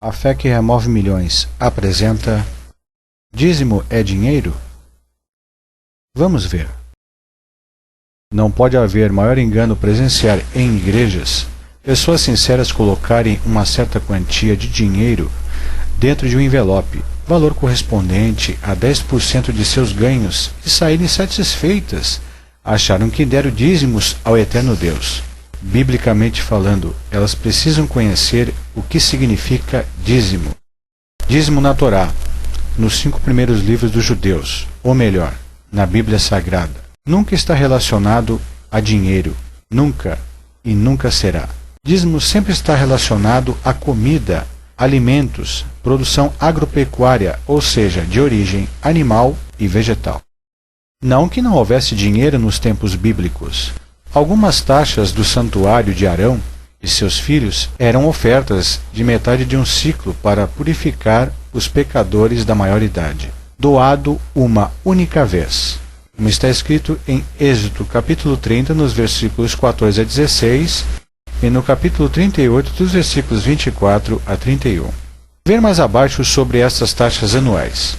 A Fé que Remove Milhões apresenta Dízimo é dinheiro? Vamos ver. Não pode haver maior engano presenciar em igrejas pessoas sinceras colocarem uma certa quantia de dinheiro dentro de um envelope, valor correspondente a 10% de seus ganhos, e saírem satisfeitas. Acharam que deram dízimos ao eterno Deus. Biblicamente falando, elas precisam conhecer o que significa dízimo. Dízimo na Torá, nos 5 primeiros livros dos judeus, ou melhor, na Bíblia Sagrada, nunca está relacionado a dinheiro, nunca e nunca será. Dízimo sempre está relacionado a comida, alimentos, produção agropecuária, ou seja, de origem animal e vegetal. Não que não houvesse dinheiro nos tempos bíblicos. Algumas taxas do santuário de Arão e seus filhos eram ofertas de metade de um ciclo para purificar os pecadores da maioridade, doado uma única vez, como está escrito em Êxodo capítulo 30, nos versículos 14 a 16, e no capítulo 38, dos versículos 24 a 31. Ver mais abaixo sobre estas taxas anuais.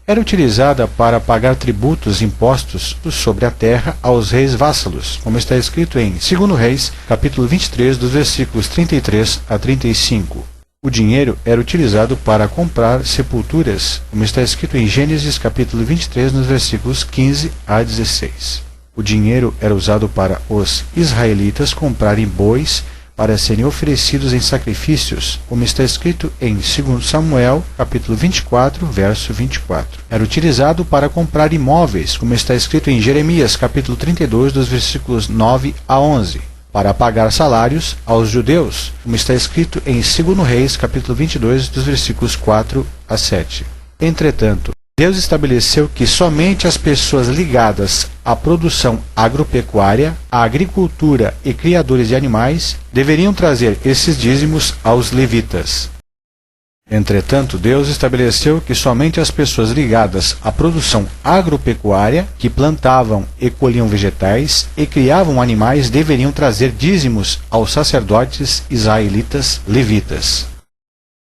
Era utilizada para pagar tributos impostos sobre a terra aos reis vassalos, como está escrito em 2 Reis, capítulo 23, dos versículos 33 a 35. O dinheiro era utilizado para comprar sepulturas, como está escrito em Gênesis, capítulo 23, nos versículos 15 a 16. O dinheiro era usado para os israelitas comprarem bois para serem oferecidos em sacrifícios, como está escrito em 2 Samuel, capítulo 24, verso 24. Era utilizado para comprar imóveis, como está escrito em Jeremias, capítulo 32, dos versículos 9 a 11. Para pagar salários aos judeus, como está escrito em 2 Reis, capítulo 22, dos versículos 4 a 7. Entretanto, Deus estabeleceu que somente as pessoas ligadas à produção agropecuária, à agricultura e criadores de animais deveriam trazer esses dízimos aos levitas. Entretanto, Deus estabeleceu que somente as pessoas ligadas à produção agropecuária, que plantavam e colhiam vegetais e criavam animais, deveriam trazer dízimos aos sacerdotes israelitas levitas.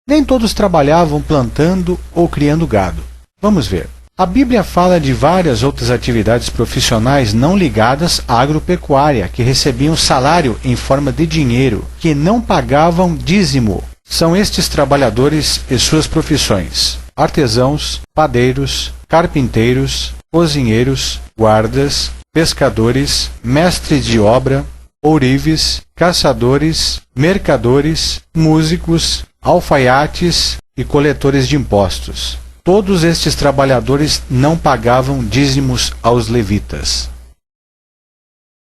Nem todos trabalhavam plantando ou criando gado. Vamos ver. A Bíblia fala de várias outras atividades profissionais não ligadas à agropecuária, que recebiam salário em forma de dinheiro, que não pagavam dízimo. São estes trabalhadores e suas profissões: artesãos, padeiros, carpinteiros, cozinheiros, guardas, pescadores, mestres de obra, ourives, caçadores, mercadores, músicos, alfaiates e coletores de impostos. Todos estes trabalhadores não pagavam dízimos aos levitas.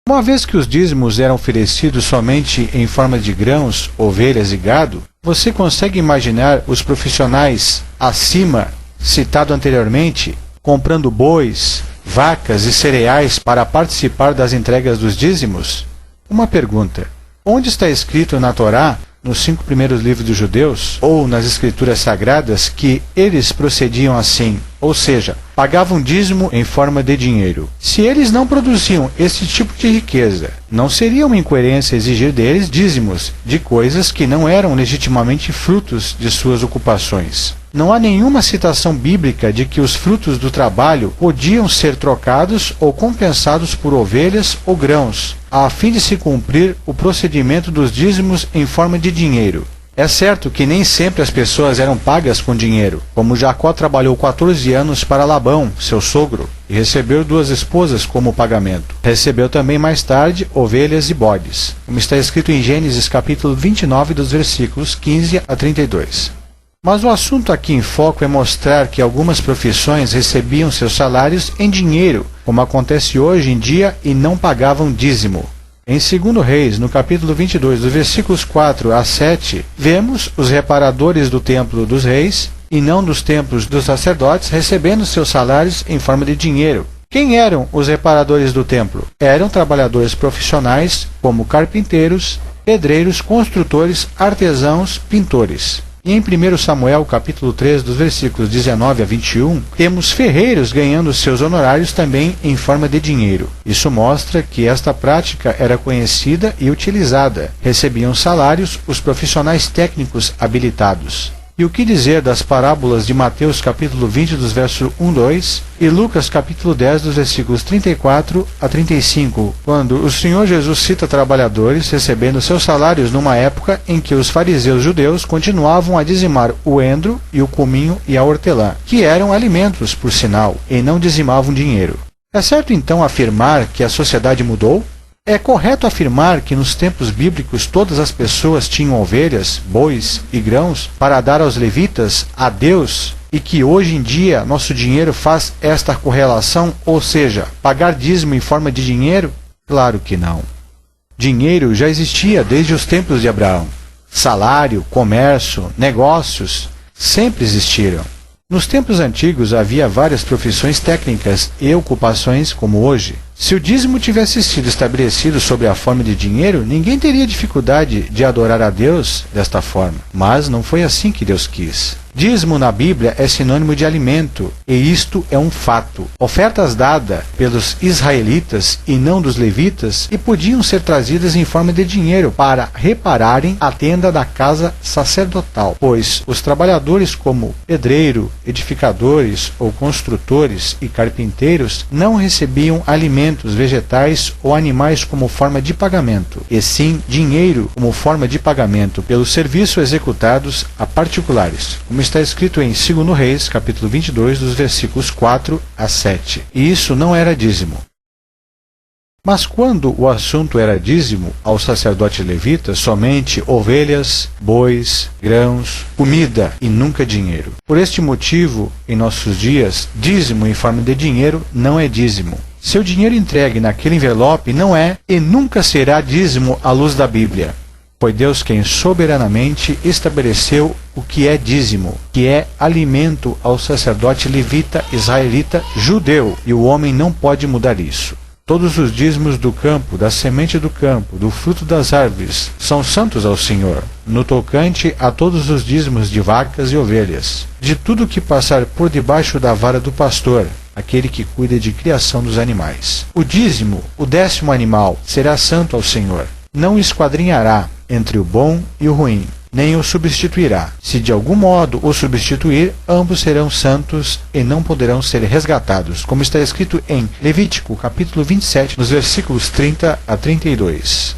Uma vez que os dízimos eram oferecidos somente em forma de grãos, ovelhas e gado, você consegue imaginar os profissionais acima citado anteriormente comprando bois, vacas e cereais para participar das entregas dos dízimos? Uma pergunta: onde está escrito na Torá, nos 5 primeiros livros dos judeus, ou nas escrituras sagradas, que eles procediam assim, ou seja, pagavam dízimo em forma de dinheiro? Se eles não produziam esse tipo de riqueza, não seria uma incoerência exigir deles dízimos de coisas que não eram legitimamente frutos de suas ocupações. Não há nenhuma citação bíblica de que os frutos do trabalho podiam ser trocados ou compensados por ovelhas ou grãos, a fim de se cumprir o procedimento dos dízimos em forma de dinheiro. É certo que nem sempre as pessoas eram pagas com dinheiro, como Jacó trabalhou 14 anos para Labão, seu sogro, e recebeu 2 esposas como pagamento. Recebeu também mais tarde ovelhas e bodes, como está escrito em Gênesis capítulo 29, dos versículos 15 a 32. Mas o assunto aqui em foco é mostrar que algumas profissões recebiam seus salários em dinheiro, como acontece hoje em dia, e não pagavam dízimo. Em 2 Reis, no capítulo 22, dos versículos 4 a 7, vemos os reparadores do templo dos reis, e não dos templos dos sacerdotes, recebendo seus salários em forma de dinheiro. Quem eram os reparadores do templo? Eram trabalhadores profissionais, como carpinteiros, pedreiros, construtores, artesãos, pintores. E em 1 Samuel, capítulo 3, dos versículos 19 a 21, temos ferreiros ganhando seus honorários também em forma de dinheiro. Isso mostra que esta prática era conhecida e utilizada. Recebiam salários os profissionais técnicos habilitados. E o que dizer das parábolas de Mateus capítulo 20, dos versos 1, 2 e Lucas capítulo 10, dos versículos 34 a 35, quando o Senhor Jesus cita trabalhadores recebendo seus salários numa época em que os fariseus judeus continuavam a dizimar o endro e o cominho e a hortelã, que eram alimentos, por sinal, e não dizimavam dinheiro. É certo então afirmar que a sociedade mudou? É correto afirmar que nos tempos bíblicos todas as pessoas tinham ovelhas, bois e grãos para dar aos levitas, a Deus, e que hoje em dia nosso dinheiro faz esta correlação, ou seja, pagar dízimo em forma de dinheiro? Claro que não. Dinheiro já existia desde os tempos de Abraão. Salário, comércio, negócios sempre existiram. Nos tempos antigos havia várias profissões técnicas e ocupações como hoje. Se o dízimo tivesse sido estabelecido sob a forma de dinheiro, ninguém teria dificuldade de adorar a Deus desta forma. Mas não foi assim que Deus quis. Dízimo na Bíblia é sinônimo de alimento, e isto é um fato. Ofertas dadas pelos israelitas e não dos levitas, e podiam ser trazidas em forma de dinheiro para repararem a tenda da casa sacerdotal, pois os trabalhadores como pedreiro, edificadores ou construtores e carpinteiros não recebiam alimentos, vegetais ou animais como forma de pagamento, e sim dinheiro como forma de pagamento pelos serviços executados a particulares, como está escrito em 2 Reis, capítulo 22, dos versículos 4 a 7. E isso não era dízimo. Mas quando o assunto era dízimo ao sacerdote levita, somente ovelhas, bois, grãos, comida e nunca dinheiro. Por este motivo, em nossos dias, dízimo em forma de dinheiro não é dízimo. Seu dinheiro entregue naquele envelope não é e nunca será dízimo à luz da Bíblia. Foi Deus quem soberanamente estabeleceu o que é dízimo, que é alimento ao sacerdote levita, israelita, judeu, e o homem não pode mudar isso. Todos os dízimos do campo, da semente do campo, do fruto das árvores, são santos ao Senhor, no tocante a todos os dízimos de vacas e ovelhas, de tudo que passar por debaixo da vara do pastor, aquele que cuida de criação dos animais. O dízimo, o 10º animal, será santo ao Senhor. Não esquadrinhará entre o bom e o ruim, nem o substituirá. Se de algum modo o substituir, ambos serão santos e não poderão ser resgatados, como está escrito em Levítico, capítulo 27, nos versículos 30 a 32.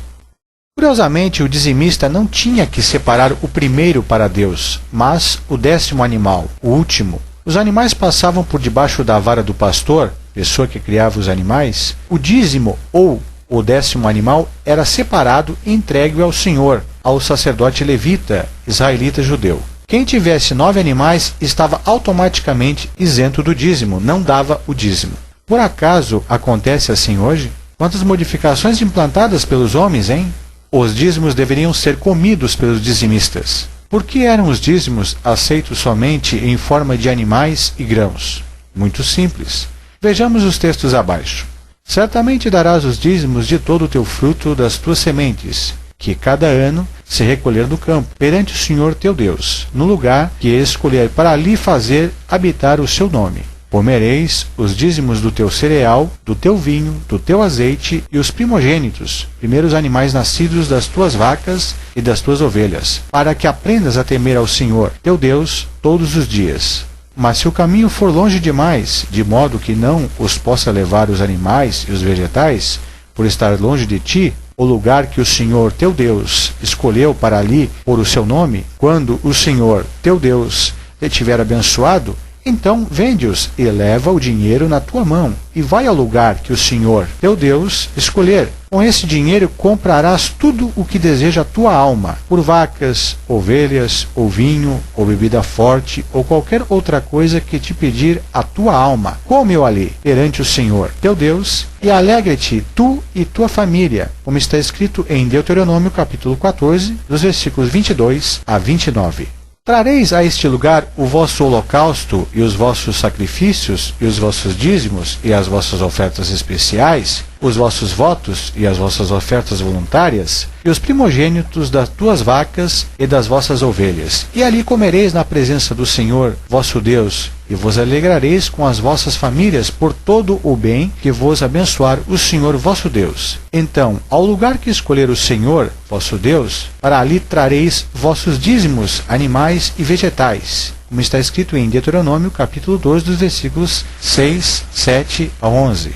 Curiosamente, o dizimista não tinha que separar o primeiro para Deus, mas o 10º animal, o último. Os animais passavam por debaixo da vara do pastor, pessoa que criava os animais. O dízimo, ou o 10º animal, era separado e entregue ao Senhor, ao sacerdote levita, israelita judeu. Quem tivesse 9 animais estava automaticamente isento do dízimo, não dava o dízimo. Por acaso acontece assim hoje? Quantas modificações implantadas pelos homens, hein? Os dízimos deveriam ser comidos pelos dizimistas. Por que eram os dízimos aceitos somente em forma de animais e grãos? Muito simples. Vejamos os textos abaixo. Certamente darás os dízimos de todo o teu fruto das tuas sementes, que cada ano se recolher do campo, perante o Senhor teu Deus, no lugar que escolher para ali fazer habitar o seu nome. Comereis os dízimos do teu cereal, do teu vinho, do teu azeite e os primogênitos, primeiros animais nascidos das tuas vacas e das tuas ovelhas, para que aprendas a temer ao Senhor teu Deus todos os dias. Mas se o caminho for longe demais, de modo que não os possa levar os animais e os vegetais, por estar longe de ti, o lugar que o Senhor teu Deus escolheu para ali pôr o seu nome, quando o Senhor teu Deus te tiver abençoado, então vende-os e leva o dinheiro na tua mão, e vai ao lugar que o Senhor teu Deus escolher. Com esse dinheiro comprarás tudo o que deseja a tua alma, por vacas, ovelhas, ou vinho, ou bebida forte, ou qualquer outra coisa que te pedir a tua alma. Come-o ali, perante o Senhor teu Deus, e alegre-te tu e tua família, como está escrito em Deuteronômio capítulo 14, dos versículos 22 a 29. Trareis a este lugar o vosso holocausto e os vossos sacrifícios e os vossos dízimos e as vossas ofertas especiais, os vossos votos e as vossas ofertas voluntárias, e os primogênitos das tuas vacas e das vossas ovelhas. E ali comereis na presença do Senhor, vosso Deus, e vos alegrareis com as vossas famílias por todo o bem que vos abençoar o Senhor vosso Deus. Então, ao lugar que escolher o Senhor, vosso Deus, para ali trareis vossos dízimos, animais e vegetais, como está escrito em Deuteronômio, capítulo 2, dos versículos 6, 7 a 11.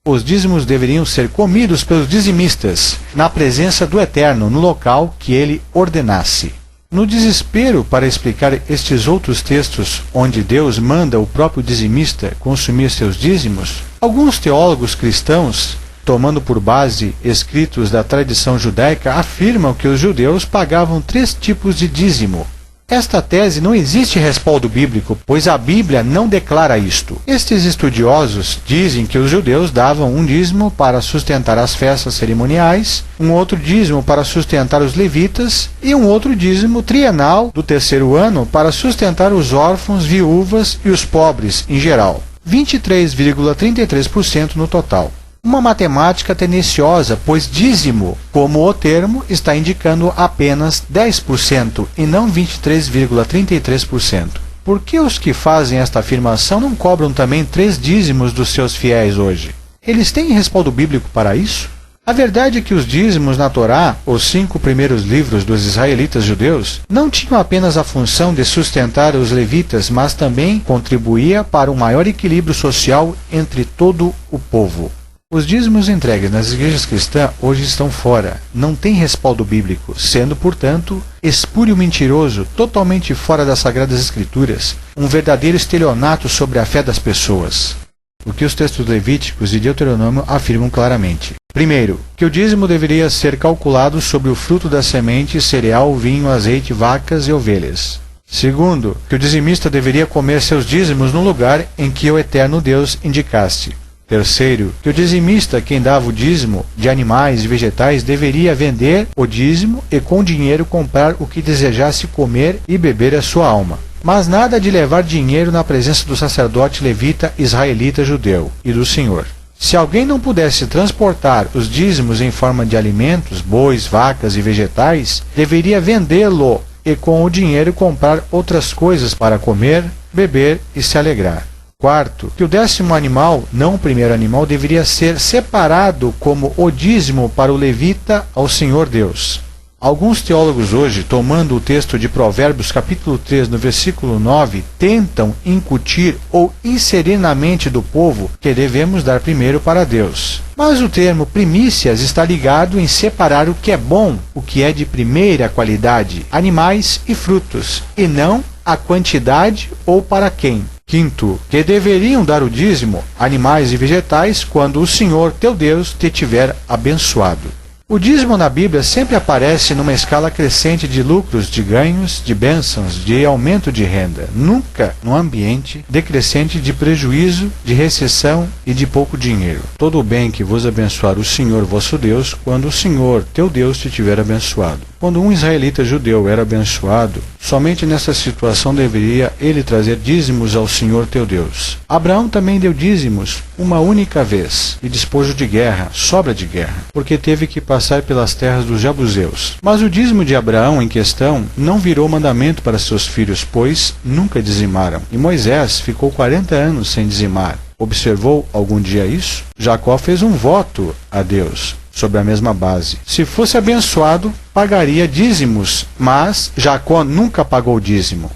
Os dízimos deveriam ser comidos pelos dizimistas, na presença do Eterno, no local que ele ordenasse. No desespero para explicar estes outros textos, onde Deus manda o próprio dizimista consumir seus dízimos, alguns teólogos cristãos, tomando por base escritos da tradição judaica, afirmam que os judeus pagavam 3 tipos de dízimo. Esta tese não existe respaldo bíblico, pois a Bíblia não declara isto. Estes estudiosos dizem que os judeus davam um dízimo para sustentar as festas cerimoniais, um outro dízimo para sustentar os levitas e um outro dízimo trienal do 3º ano para sustentar os órfãos, viúvas e os pobres em geral. 23,33% no total. Uma matemática tendenciosa, pois dízimo, como o termo, está indicando apenas 10% e não 23,33%. Por que os que fazem esta afirmação não cobram também 3 dízimos dos seus fiéis hoje? Eles têm respaldo bíblico para isso? A verdade é que os dízimos na Torá, os 5 primeiros livros dos israelitas judeus, não tinham apenas a função de sustentar os levitas, mas também contribuía para um maior equilíbrio social entre todo o povo. Os dízimos entregues nas igrejas cristãs hoje estão fora, não têm respaldo bíblico, sendo, portanto, espúrio mentiroso, totalmente fora das Sagradas Escrituras, um verdadeiro estelionato sobre a fé das pessoas. O que os textos levíticos e Deuteronômio afirmam claramente. Primeiro, que o dízimo deveria ser calculado sobre o fruto da semente, cereal, vinho, azeite, vacas e ovelhas. Segundo, que o dizimista deveria comer seus dízimos no lugar em que o Eterno Deus indicasse. Terceiro, que o dizimista, quem dava o dízimo de animais e vegetais, deveria vender o dízimo e com o dinheiro comprar o que desejasse comer e beber a sua alma. Mas nada de levar dinheiro na presença do sacerdote levita israelita judeu e do Senhor. Se alguém não pudesse transportar os dízimos em forma de alimentos, bois, vacas e vegetais, deveria vendê-lo e com o dinheiro comprar outras coisas para comer, beber e se alegrar. Quarto, que o 10º animal, não o primeiro animal, deveria ser separado como o dízimo para o levita ao Senhor Deus. Alguns teólogos hoje, tomando o texto de Provérbios capítulo 3, no versículo 9, tentam incutir ou inserir na mente do povo que devemos dar primeiro para Deus. Mas o termo primícias está ligado em separar o que é bom, o que é de primeira qualidade, animais e frutos, e não a quantidade ou para quem. Quinto, que deveriam dar o dízimo, animais e vegetais, quando o Senhor teu Deus te tiver abençoado. O dízimo na Bíblia sempre aparece numa escala crescente de lucros, de ganhos, de bênçãos, de aumento de renda, nunca num ambiente decrescente de prejuízo, de recessão e de pouco dinheiro. Todo o bem que vos abençoar o Senhor vosso Deus, quando o Senhor teu Deus te tiver abençoado. Quando um israelita judeu era abençoado, somente nessa situação deveria ele trazer dízimos ao Senhor teu Deus. Abraão também deu dízimos uma única vez, e despojo de guerra, sobra de guerra, porque teve que passar pelas terras dos Jebuseus. Mas o dízimo de Abraão em questão não virou mandamento para seus filhos, pois nunca dizimaram. E Moisés ficou 40 anos sem dizimar. Observou algum dia isso? Jacó fez um voto a Deus sobre a mesma base. Se fosse abençoado, pagaria dízimos, mas Jacó nunca pagou dízimo.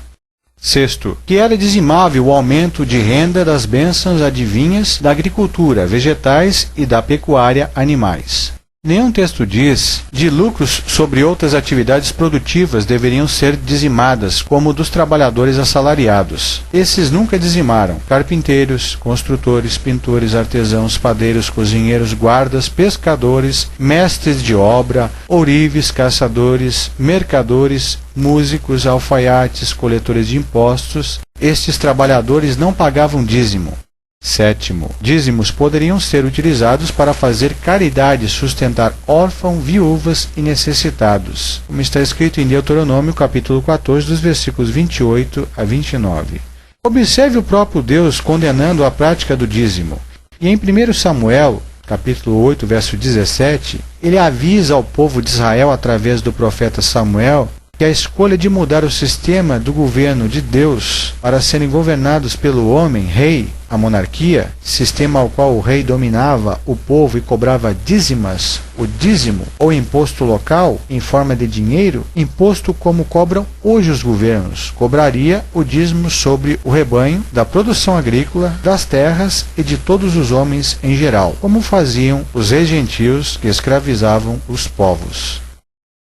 Sexto, que era dizimável o aumento de renda das bênçãos adivinhas da agricultura, vegetais e da pecuária, animais. Nenhum texto diz de lucros sobre outras atividades produtivas deveriam ser dizimadas, como dos trabalhadores assalariados. Esses nunca dizimaram. Carpinteiros, construtores, pintores, artesãos, padeiros, cozinheiros, guardas, pescadores, mestres de obra, ourives, caçadores, mercadores, músicos, alfaiates, coletores de impostos. Estes trabalhadores não pagavam dízimo. Sétimo, dízimos poderiam ser utilizados para fazer caridade, sustentar órfãos, viúvas e necessitados, como está escrito em Deuteronômio capítulo 14, dos versículos 28 a 29. Observe o próprio Deus condenando a prática do dízimo. E em 1 Samuel capítulo 8, verso 17, ele avisa ao povo de Israel, através do profeta Samuel, que a escolha de mudar o sistema do governo de Deus para serem governados pelo homem, rei, a monarquia, sistema ao qual o rei dominava o povo e cobrava dízimas, o dízimo ou imposto local em forma de dinheiro, imposto como cobram hoje os governos, cobraria o dízimo sobre o rebanho, da produção agrícola, das terras e de todos os homens em geral, como faziam os reis gentios que escravizavam os povos.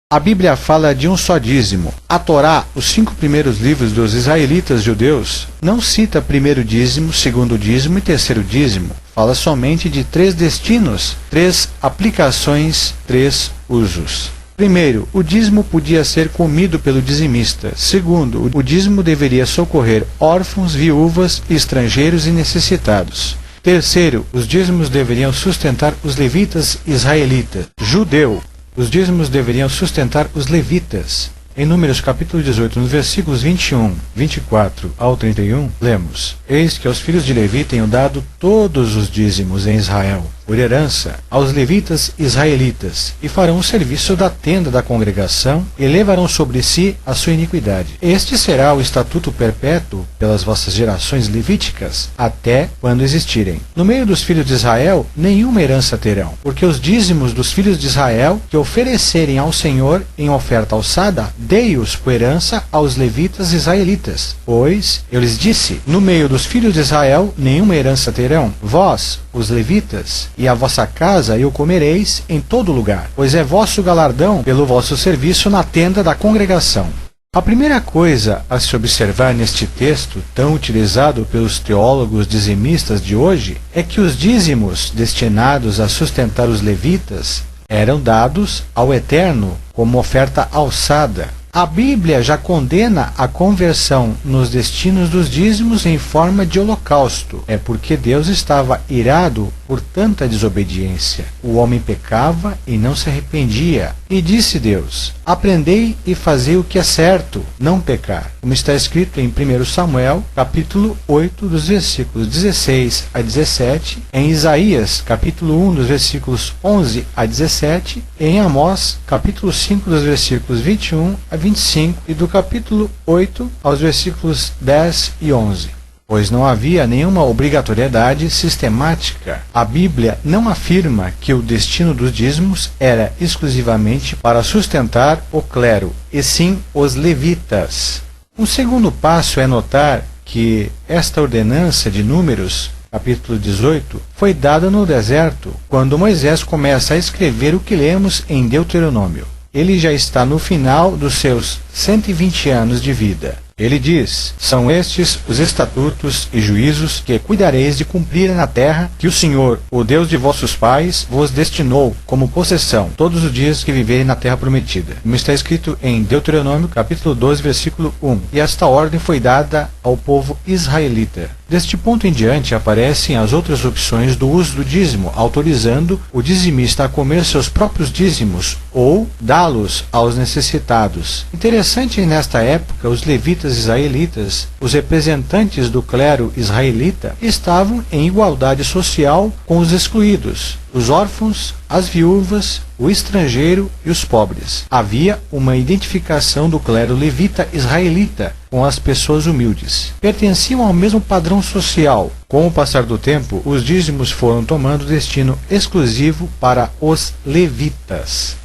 A Bíblia fala de um só dízimo. A Torá, os 5 primeiros livros dos israelitas judeus, não cita primeiro dízimo, segundo dízimo e terceiro dízimo. Fala somente de 3 destinos, 3 aplicações, 3 usos. Primeiro, o dízimo podia ser comido pelo dizimista. Segundo, o dízimo deveria socorrer órfãos, viúvas, estrangeiros e necessitados. Terceiro, os dízimos deveriam sustentar os levitas israelitas. Judeu. Os dízimos deveriam sustentar os levitas. Em Números capítulo 18, nos versículos 21, 24 ao 31, lemos: Eis que aos filhos de Levi tenho dado todos os dízimos em Israel, por herança, aos levitas israelitas, e farão o serviço da tenda da congregação, e levarão sobre si a sua iniquidade. Este será o estatuto perpétuo pelas vossas gerações levíticas, até quando existirem. No meio dos filhos de Israel, nenhuma herança terão, porque os dízimos dos filhos de Israel, que oferecerem ao Senhor em oferta alçada, dei-os por herança aos levitas israelitas. Pois, eu lhes disse, no meio dos filhos de Israel, nenhuma herança terão. Vós, os levitas, e a vossa casa eu comereis em todo lugar, pois é vosso galardão pelo vosso serviço na tenda da congregação. A primeira coisa a se observar neste texto, tão utilizado pelos teólogos dizimistas de hoje, é que os dízimos destinados a sustentar os levitas eram dados ao Eterno como oferta alçada. A Bíblia já condena a conversão nos destinos dos dízimos em forma de holocausto. É porque Deus estava irado por tanta desobediência. O homem pecava e não se arrependia. E disse Deus: aprendei e fazei o que é certo, não pecar. Como está escrito em 1 Samuel, capítulo 8, dos versículos 16 a 17, em Isaías, capítulo 1, dos versículos 11 a 17, e em Amós, capítulo 5, dos versículos 21 a 25, e do capítulo 8 aos versículos 10 e 11. Pois não havia nenhuma obrigatoriedade sistemática. A Bíblia não afirma que o destino dos dízimos era exclusivamente para sustentar o clero, e sim os levitas. Um segundo passo é notar que esta ordenança de Números, capítulo 18, foi dada no deserto, quando Moisés começa a escrever o que lemos em Deuteronômio. Ele já está no final dos seus 120 anos de vida. Ele diz: são estes os estatutos e juízos que cuidareis de cumprir na terra que o Senhor, o Deus de vossos pais, vos destinou como possessão todos os dias que viverem na terra prometida. Como está escrito em Deuteronômio, capítulo 12, versículo 1. E esta ordem foi dada ao povo israelita. Deste ponto em diante aparecem as outras opções do uso do dízimo, autorizando o dizimista a comer seus próprios dízimos ou dá-los aos necessitados. Interessante, nesta época, os levitas israelitas, os representantes do clero israelita, estavam em igualdade social com os excluídos, os órfãos, as viúvas, o estrangeiro e os pobres. Havia uma identificação do clero levita israelita com as pessoas humildes. Pertenciam ao mesmo padrão social. Com o passar do tempo, os dízimos foram tomando destino exclusivo para os levitas.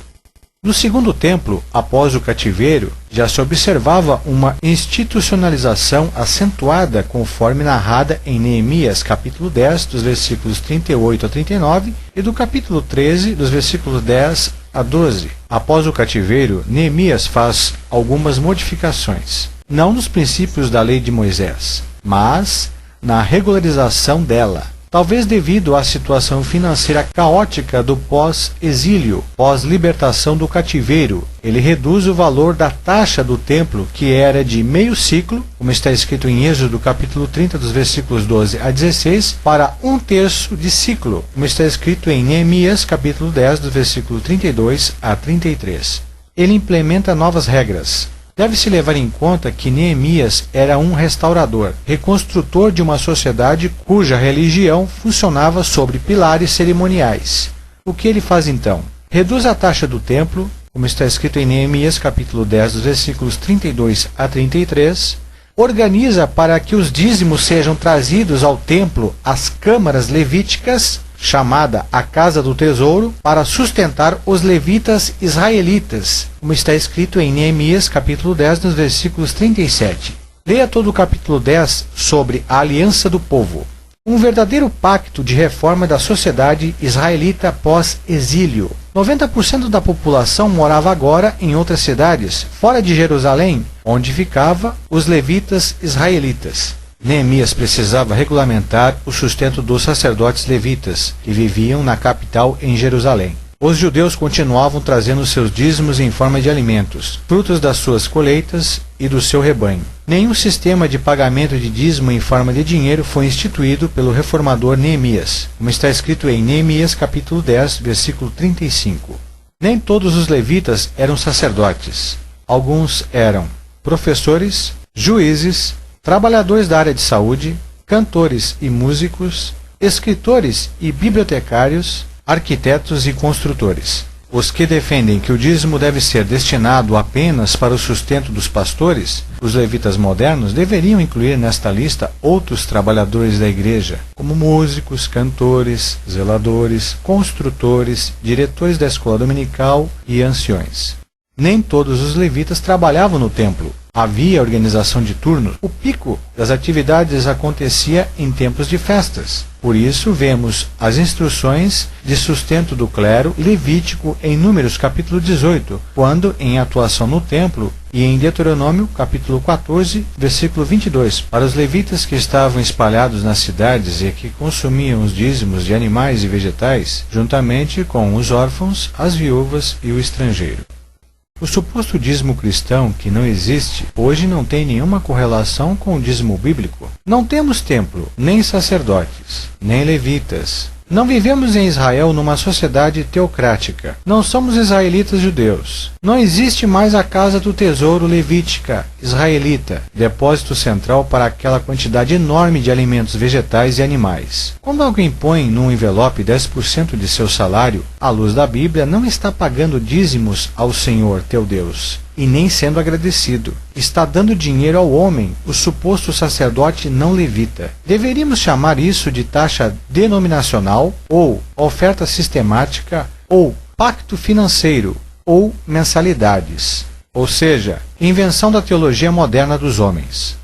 No segundo templo, após o cativeiro, já se observava uma institucionalização acentuada, conforme narrada em Neemias, capítulo 10, dos versículos 38 a 39, e do capítulo 13, dos versículos 10 a 12. Após o cativeiro, Neemias faz algumas modificações, não nos princípios da lei de Moisés, mas na regularização dela. Talvez devido à situação financeira caótica do pós-exílio, pós-libertação do cativeiro, ele reduz o valor da taxa do templo, que era de meio ciclo, como está escrito em Êxodo capítulo 30, dos versículos 12 a 16, para 1/3 de ciclo, como está escrito em Neemias capítulo 10, do versículo 32 a 33. Ele implementa novas regras. Deve-se levar em conta que Neemias era um restaurador, reconstrutor de uma sociedade cuja religião funcionava sobre pilares cerimoniais. O que ele faz então? Reduz a taxa do templo, como está escrito em Neemias capítulo 10, dos versículos 32 a 33, organiza para que os dízimos sejam trazidos ao templo às câmaras levíticas, chamada a Casa do Tesouro, para sustentar os levitas israelitas, como está escrito em Neemias capítulo 10, nos versículos 37. Leia todo o capítulo 10 sobre a aliança do povo. Um verdadeiro pacto de reforma da sociedade israelita pós-exílio. 90% da população morava agora em outras cidades, fora de Jerusalém, onde ficavam os levitas israelitas. Neemias precisava regulamentar o sustento dos sacerdotes levitas, que viviam na capital em Jerusalém. Os judeus continuavam trazendo seus dízimos em forma de alimentos, frutos das suas colheitas e do seu rebanho. Nenhum sistema de pagamento de dízimo em forma de dinheiro foi instituído pelo reformador Neemias, como está escrito em Neemias capítulo 10, versículo 35. Nem todos os levitas eram sacerdotes. Alguns eram professores, juízes, trabalhadores da área de saúde, cantores e músicos, escritores e bibliotecários, arquitetos e construtores. Os que defendem que o dízimo deve ser destinado apenas para o sustento dos pastores, os levitas modernos, deveriam incluir nesta lista outros trabalhadores da igreja, como músicos, cantores, zeladores, construtores, diretores da escola dominical e anciões. Nem todos os levitas trabalhavam no templo. Havia organização de turnos. O pico das atividades acontecia em tempos de festas. Por isso, vemos as instruções de sustento do clero levítico em Números capítulo 18, quando em atuação no templo, e em Deuteronômio capítulo 14, versículo 22, para os levitas que estavam espalhados nas cidades e que consumiam os dízimos de animais e vegetais, juntamente com os órfãos, as viúvas e o estrangeiro. O suposto dízimo cristão, que não existe, hoje não tem nenhuma correlação com o dízimo bíblico. Não temos templo, nem sacerdotes, nem levitas. Não vivemos em Israel numa sociedade teocrática. Não somos israelitas judeus. Não existe mais a casa do tesouro levítica israelita, depósito central para aquela quantidade enorme de alimentos vegetais e animais. Quando alguém põe num envelope 10% de seu salário, à luz da Bíblia, não está pagando dízimos ao Senhor teu Deus, e nem sendo agradecido. Está dando dinheiro ao homem, o suposto sacerdote não levita. Deveríamos chamar isso de taxa denominacional, ou oferta sistemática, ou pacto financeiro, ou mensalidades. Ou seja, invenção da teologia moderna dos homens.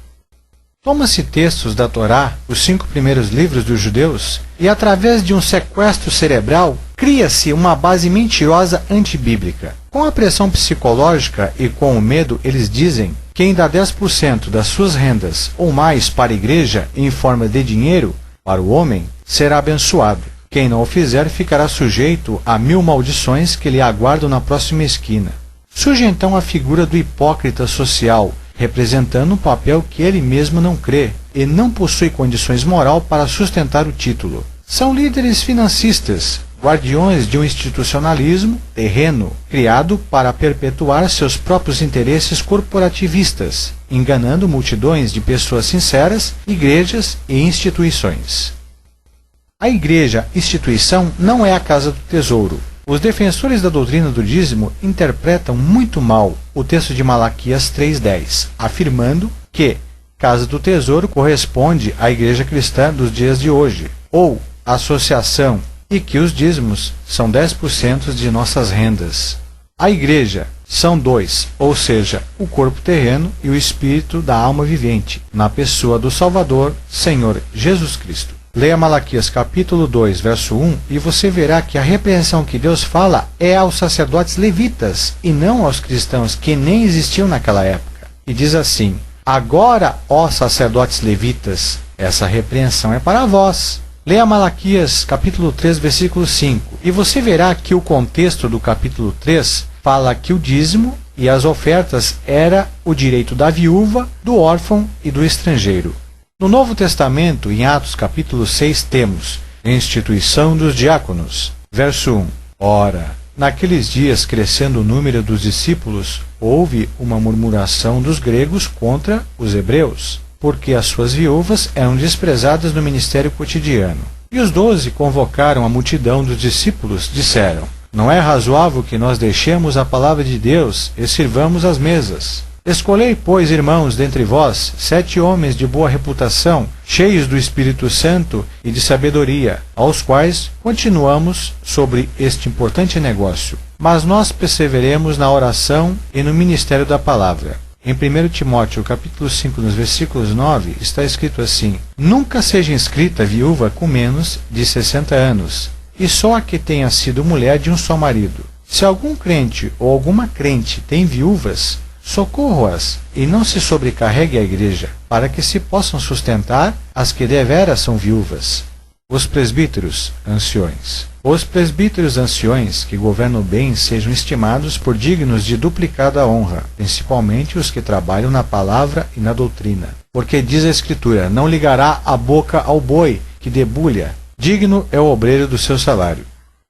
Toma-se textos da Torá, os 5 primeiros livros dos judeus, e através de um sequestro cerebral, cria-se uma base mentirosa antibíblica. Com a pressão psicológica e com o medo, eles dizem: quem dá 10% das suas rendas ou mais para a igreja em forma de dinheiro, para o homem, será abençoado. Quem não o fizer ficará sujeito a 1000 maldições que lhe aguardam na próxima esquina. Surge então a figura do hipócrita social, representando um papel que ele mesmo não crê e não possui condições moral para sustentar o título. São líderes financistas, guardiões de um institucionalismo terreno, criado para perpetuar seus próprios interesses corporativistas, enganando multidões de pessoas sinceras, igrejas e instituições. A igreja, instituição, não é a casa do tesouro. Os defensores da doutrina do dízimo interpretam muito mal o texto de Malaquias 3:10, afirmando que casa do tesouro corresponde à igreja cristã dos dias de hoje, ou associação, e que os dízimos são 10% de nossas rendas. A igreja são dois, ou seja, o corpo terreno e o espírito da alma vivente, na pessoa do Salvador, Senhor Jesus Cristo. Leia Malaquias capítulo 2, verso 1, e você verá que a repreensão que Deus fala é aos sacerdotes levitas, e não aos cristãos que nem existiam naquela época. E diz assim: agora, ó sacerdotes levitas, essa repreensão é para vós. Leia Malaquias capítulo 3, versículo 5, e você verá que o contexto do capítulo 3 fala que o dízimo e as ofertas era o direito da viúva, do órfão e do estrangeiro. No Novo Testamento, em Atos capítulo 6, temos instituição dos diáconos. Verso 1. Ora, Naqueles dias, crescendo o número dos discípulos, houve uma murmuração dos gregos contra os hebreus, porque as suas viúvas eram desprezadas no ministério cotidiano. E os 12 convocaram a multidão dos discípulos, disseram: não é razoável que nós deixemos a palavra de Deus e sirvamos as mesas. Escolhei, pois, irmãos, dentre vós, 7 homens de boa reputação, cheios do Espírito Santo e de sabedoria, aos quais continuamos sobre este importante negócio. Mas nós perseveremos na oração e no ministério da palavra. Em 1 Timóteo, capítulo 5, nos versículos 9, está escrito assim: nunca seja inscrita viúva com menos de 60 anos, e só a que tenha sido mulher de um só marido. Se algum crente ou alguma crente tem viúvas, socorro-as e não se sobrecarregue a igreja, para que se possam sustentar as que deveras são viúvas. Os presbíteros anciões. Os presbíteros anciões que governam bem sejam estimados por dignos de duplicada honra, principalmente os que trabalham na palavra e na doutrina. Porque diz a Escritura: não ligará a boca ao boi que debulha, digno é o obreiro do seu salário.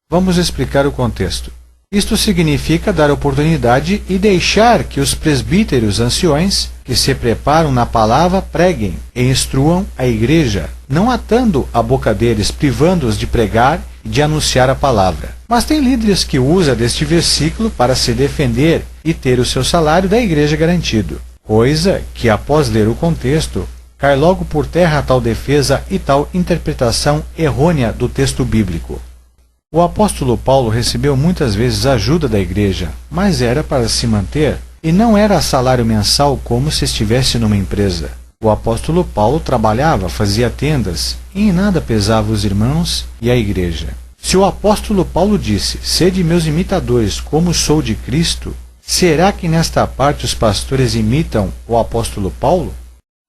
Vamos explicar o contexto. Isto significa dar oportunidade e deixar que os presbíteros anciões, que se preparam na palavra, preguem e instruam a igreja, não atando a boca deles, privando-os de pregar e de anunciar a palavra. Mas tem líderes que usam deste versículo para se defender e ter o seu salário da igreja garantido, coisa que, após ler o contexto, cai logo por terra tal defesa e tal interpretação errônea do texto bíblico. O apóstolo Paulo recebeu muitas vezes ajuda da igreja, mas era para se manter, e não era salário mensal como se estivesse numa empresa. O apóstolo Paulo trabalhava, fazia tendas, e em nada pesava os irmãos e a igreja. Se o apóstolo Paulo disse: sede meus imitadores como sou de Cristo, será que nesta parte os pastores imitam o apóstolo Paulo?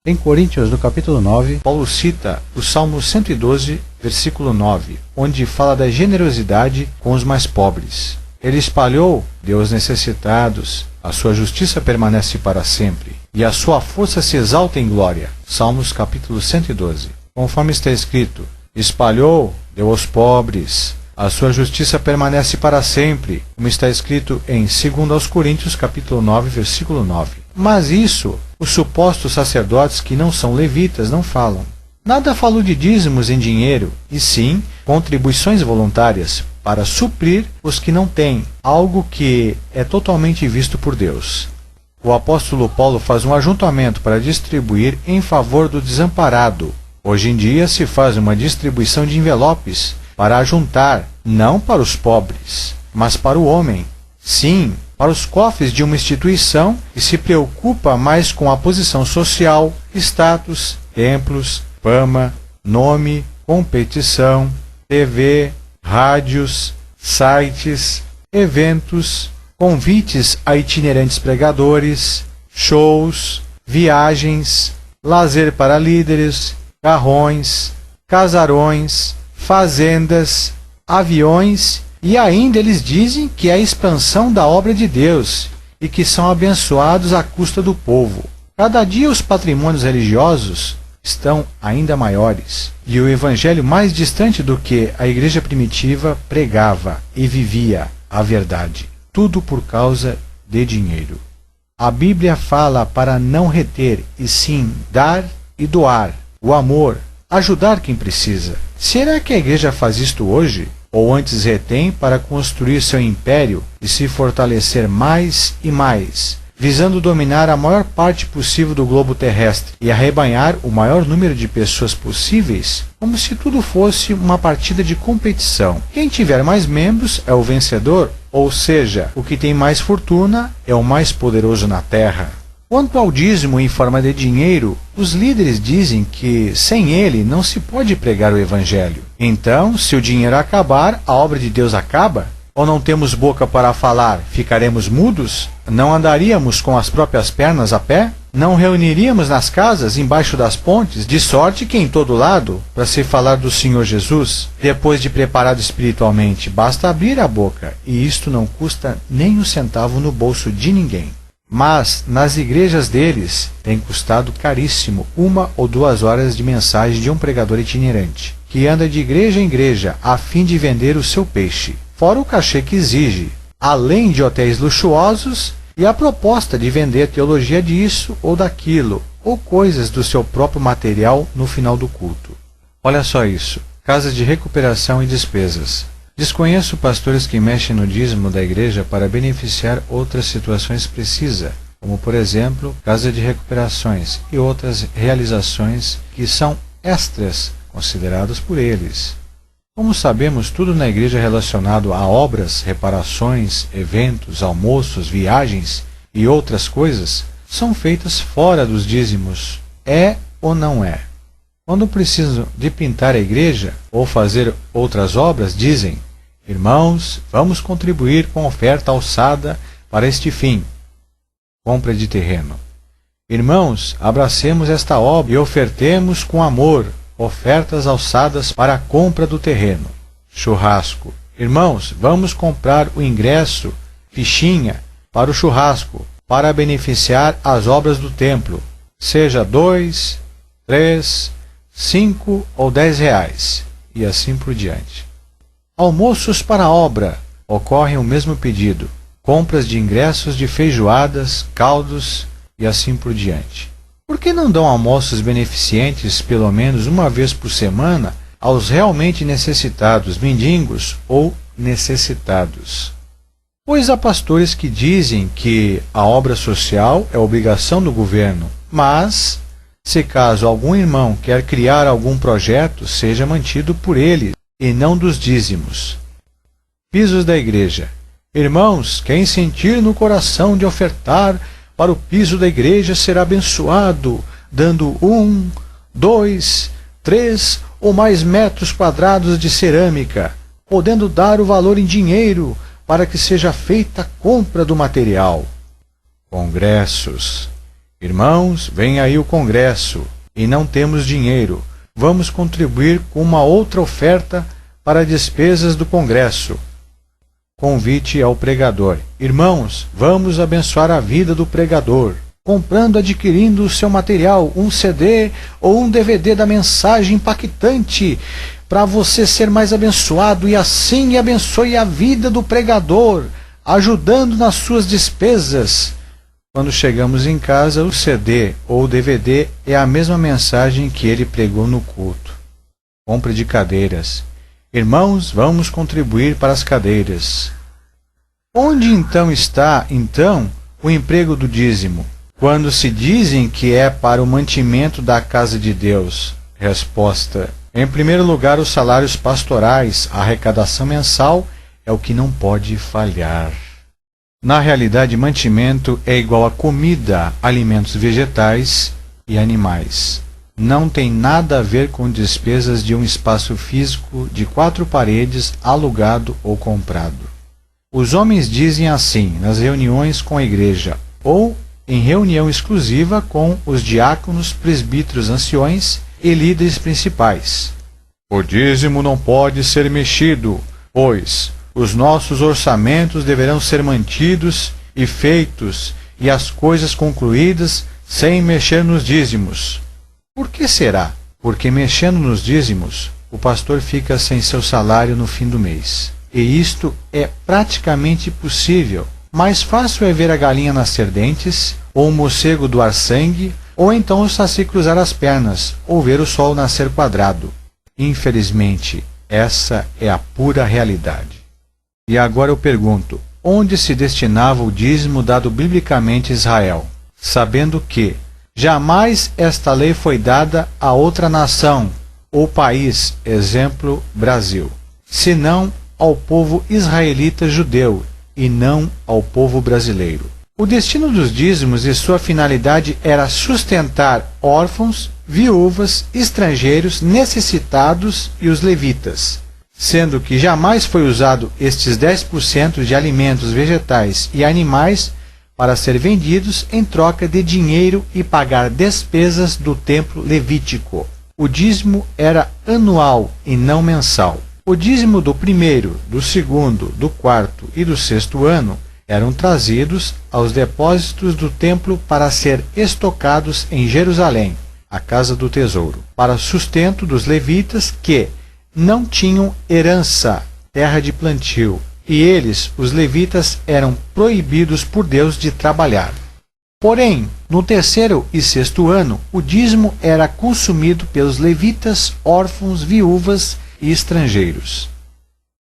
Em Coríntios, no capítulo 9, Paulo cita o Salmo 112, versículo 9, onde fala da generosidade com os mais pobres. Ele espalhou, deu aos necessitados, a sua justiça permanece para sempre, e a sua força se exalta em glória. Salmos capítulo 112. Conforme está escrito: espalhou, deu aos pobres, a sua justiça permanece para sempre, como está escrito em 2 Coríntios capítulo 9, versículo 9. Mas isso, os supostos sacerdotes que não são levitas não falam. Nada falou de dízimos em dinheiro, e sim contribuições voluntárias, para suprir os que não têm, algo que é totalmente visto por Deus. O apóstolo Paulo faz um ajuntamento para distribuir em favor do desamparado. Hoje em dia se faz uma distribuição de envelopes para ajuntar, não para os pobres, mas para o homem. Sim, para os cofres de uma instituição que se preocupa mais com a posição social, status, templos, fama, nome, competição, TV, rádios, sites, eventos, convites a itinerantes pregadores, shows, viagens, lazer para líderes, carrões, casarões, fazendas, aviões, e ainda eles dizem que é a expansão da obra de Deus e que são abençoados à custa do povo. Cada dia os patrimônios religiosos estão ainda maiores, e o evangelho mais distante do que a igreja primitiva pregava e vivia a verdade. Tudo por causa de dinheiro. A Bíblia fala para não reter, e sim dar e doar, o amor, ajudar quem precisa. Será que a igreja faz isto hoje? Ou antes retém para construir seu império e se fortalecer mais e mais, visando dominar a maior parte possível do globo terrestre e arrebanhar o maior número de pessoas possíveis, como se tudo fosse uma partida de competição. Quem tiver mais membros é o vencedor, ou seja, o que tem mais fortuna é o mais poderoso na terra. Quanto ao dízimo em forma de dinheiro, os líderes dizem que sem ele não se pode pregar o evangelho. Então, se o dinheiro acabar, a obra de Deus acaba? Ou não temos boca para falar, ficaremos mudos? Não andaríamos com as próprias pernas a pé? Não reuniríamos nas casas, embaixo das pontes, de sorte que em todo lado, para se falar do Senhor Jesus? Depois de preparado espiritualmente, basta abrir a boca, e isto não custa nem um centavo no bolso de ninguém. Mas, nas igrejas deles, tem custado caríssimo 1 ou 2 horas de mensagem de um pregador itinerante, que anda de igreja em igreja a fim de vender o seu peixe. fora o cachê que exige, além de hotéis luxuosos e a proposta de vender teologia disso ou daquilo, ou coisas do seu próprio material no final do culto. Olha só isso, casas de recuperação e despesas. Desconheço pastores que mexem no dízimo da igreja para beneficiar outras situações precisas, como por exemplo, casa de recuperações e outras realizações que são extras consideradas por eles. Como sabemos, tudo na igreja relacionado a obras, reparações, eventos, almoços, viagens e outras coisas são feitas fora dos dízimos. É ou não é? Quando precisam de pintar a igreja ou fazer outras obras, dizem: irmãos, vamos contribuir com oferta alçada para este fim. Compra de terreno. Irmãos, abracemos esta obra e ofertemos com amor ofertas alçadas para a compra do terreno. Churrasco. Irmãos, vamos comprar o ingresso, fichinha, para o churrasco, para beneficiar as obras do templo, seja 2, 3, 5 ou 10 reais, e assim por diante. Almoços para a obra. Ocorre o mesmo pedido. Compras de ingressos de feijoadas, caldos e assim por diante. Por que não dão almoços beneficentes pelo menos uma vez por semana aos realmente necessitados, mendigos ou necessitados? Pois há pastores que dizem que a obra social é obrigação do governo, mas, se caso algum irmão quer criar algum projeto, seja mantido por ele e não dos dízimos. Pisos da igreja. Irmãos, quem sentir no coração de ofertar para o piso da igreja será abençoado, dando 1, 2, 3 ou mais metros quadrados de cerâmica, podendo dar o valor em dinheiro para que seja feita a compra do material. Congressos. Irmãos, vem aí o congresso, e não temos dinheiro. Vamos contribuir com uma outra oferta para despesas do congresso. Convite ao pregador. Irmãos, vamos abençoar a vida do pregador, comprando, adquirindo o seu material, um CD ou um DVD da mensagem impactante, para você ser mais abençoado e assim abençoe a vida do pregador, ajudando nas suas despesas. Quando chegamos em casa, o CD ou o DVD é a mesma mensagem que ele pregou no culto. Compra de cadeiras. Irmãos, vamos contribuir para as cadeiras. Onde então está, o emprego do dízimo, quando se dizem que é para o mantimento da casa de Deus? Resposta: em primeiro lugar, os salários pastorais, a arrecadação mensal é o que não pode falhar. Na realidade, mantimento é igual a comida, alimentos vegetais e animais. Não tem nada a ver com despesas de um espaço físico de 4 paredes alugado ou comprado. Os homens dizem assim nas reuniões com a igreja ou em reunião exclusiva com os diáconos, presbíteros anciões e líderes principais: o dízimo não pode ser mexido, pois os nossos orçamentos deverão ser mantidos e feitos e as coisas concluídas sem mexer nos dízimos. Por que será? Porque mexendo nos dízimos, o pastor fica sem seu salário no fim do mês. E isto é praticamente possível. Mais fácil é ver a galinha nascer dentes, ou o morcego doar sangue, ou então o saci cruzar as pernas, ou ver o sol nascer quadrado. Infelizmente, essa é a pura realidade. E agora eu pergunto, onde se destinava o dízimo dado biblicamente a Israel? Sabendo que jamais esta lei foi dada a outra nação ou país, exemplo Brasil, senão ao povo israelita judeu e não ao povo brasileiro. O destino dos dízimos e sua finalidade era sustentar órfãos, viúvas, estrangeiros, necessitados e os levitas, sendo que jamais foi usado estes 10% de alimentos vegetais e animais para ser vendidos em troca de dinheiro e pagar despesas do templo levítico. O dízimo era anual e não mensal. O dízimo do primeiro, do segundo, do quarto e do sexto ano eram trazidos aos depósitos do templo para ser estocados em Jerusalém, a casa do tesouro, para sustento dos levitas que não tinham herança, terra de plantio, e eles, os levitas, eram proibidos por Deus de trabalhar. Porém, no terceiro e sexto ano, o dízimo era consumido pelos levitas, órfãos, viúvas e estrangeiros.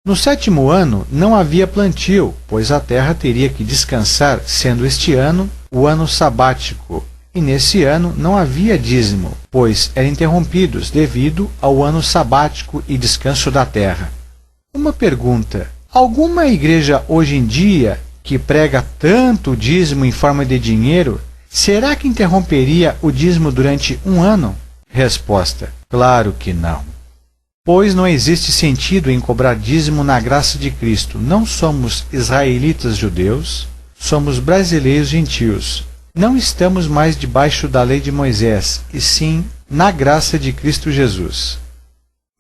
No sétimo ano não havia plantio, pois a terra teria que descansar, sendo este ano o ano sabático, e nesse ano não havia dízimo, pois eram interrompidos devido ao ano sabático e descanso da terra. Uma pergunta: alguma igreja hoje em dia que prega tanto o dízimo em forma de dinheiro, será que interromperia o dízimo durante um ano? Resposta: claro que não. Pois não existe sentido em cobrar dízimo na graça de Cristo. Não somos israelitas judeus, somos brasileiros gentios. Não estamos mais debaixo da lei de Moisés, e sim na graça de Cristo Jesus.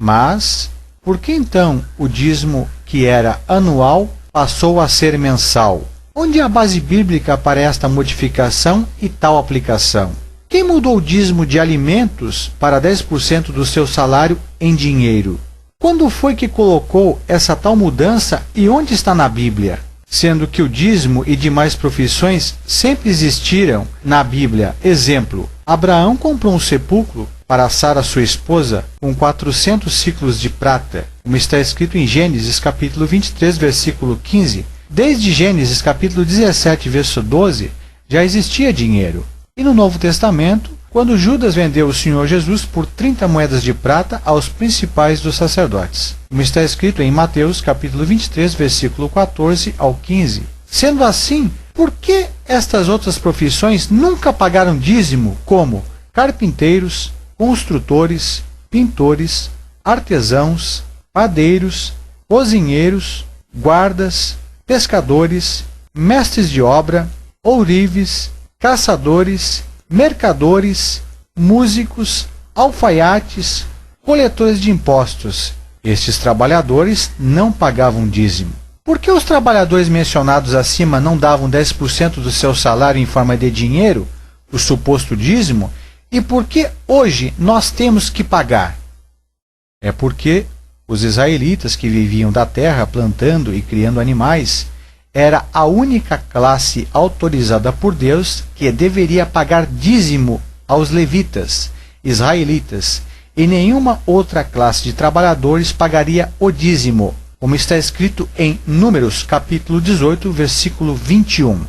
Mas, por que então o dízimo, que era anual, passou a ser mensal? Onde é a base bíblica para esta modificação e tal aplicação? Quem mudou o dízimo de alimentos para 10% do seu salário em dinheiro? Quando foi que colocou essa tal mudança e onde está na Bíblia? Sendo que o dízimo e demais profissões sempre existiram na Bíblia. Exemplo: Abraão comprou um sepulcro para Sara, sua esposa, com 400 ciclos de prata, como está escrito em Gênesis capítulo 23, versículo 15. Desde Gênesis capítulo 17, verso 12, já existia dinheiro. E no Novo Testamento, quando Judas vendeu o Senhor Jesus por 30 moedas de prata aos principais dos sacerdotes, como está escrito em Mateus capítulo 23, versículo 14 ao 15. Sendo assim, por que estas outras profissões nunca pagaram dízimo, como carpinteiros, construtores, pintores, artesãos, padeiros, cozinheiros, guardas, pescadores, mestres de obra, ourives, caçadores, mercadores, músicos, alfaiates, coletores de impostos? Estes trabalhadores não pagavam dízimo. Por que os trabalhadores mencionados acima não davam 10% do seu salário em forma de dinheiro, o suposto dízimo, e por que hoje nós temos que pagar? É porque os israelitas que viviam da terra plantando e criando animais era a única classe autorizada por Deus que deveria pagar dízimo aos levitas, israelitas, e nenhuma outra classe de trabalhadores pagaria o dízimo, como está escrito em Números, capítulo 18, versículo 21.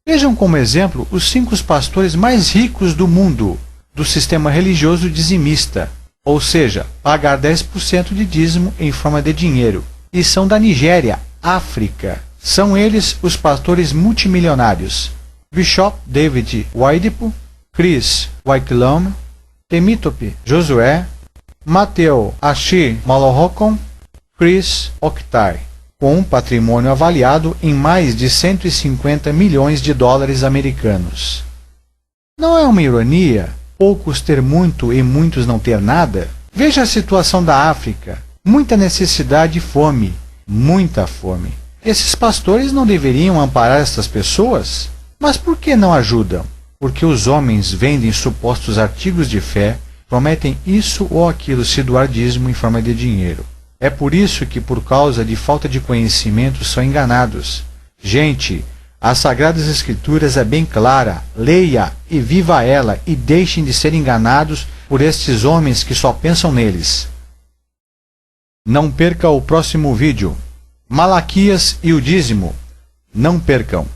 Vejam como exemplo os 5 pastores mais ricos do mundo, do sistema religioso dizimista, ou seja, pagar 10% de dízimo em forma de dinheiro, e são da Nigéria, África. São eles os pastores multimilionários: Bishop David Oyedepo, Chris Wycliffe, Temitope Josué, Matthew Ashi Malorocon, Chris Octai, com um patrimônio avaliado em mais de 150 milhões de dólares americanos. Não é uma ironia poucos ter muito e muitos não ter nada? Veja a situação da África: muita necessidade e fome, muita fome. Esses pastores não deveriam amparar estas pessoas? Mas por que não ajudam? Porque os homens vendem supostos artigos de fé, prometem isso ou aquilo se doar dízimo em forma de dinheiro. É por isso que, por causa de falta de conhecimento, são enganados. Gente, as Sagradas Escrituras é bem clara: leia e viva ela, e deixem de ser enganados por estes homens que só pensam neles. Não perca o próximo vídeo. Malaquias e o dízimo. Não percam!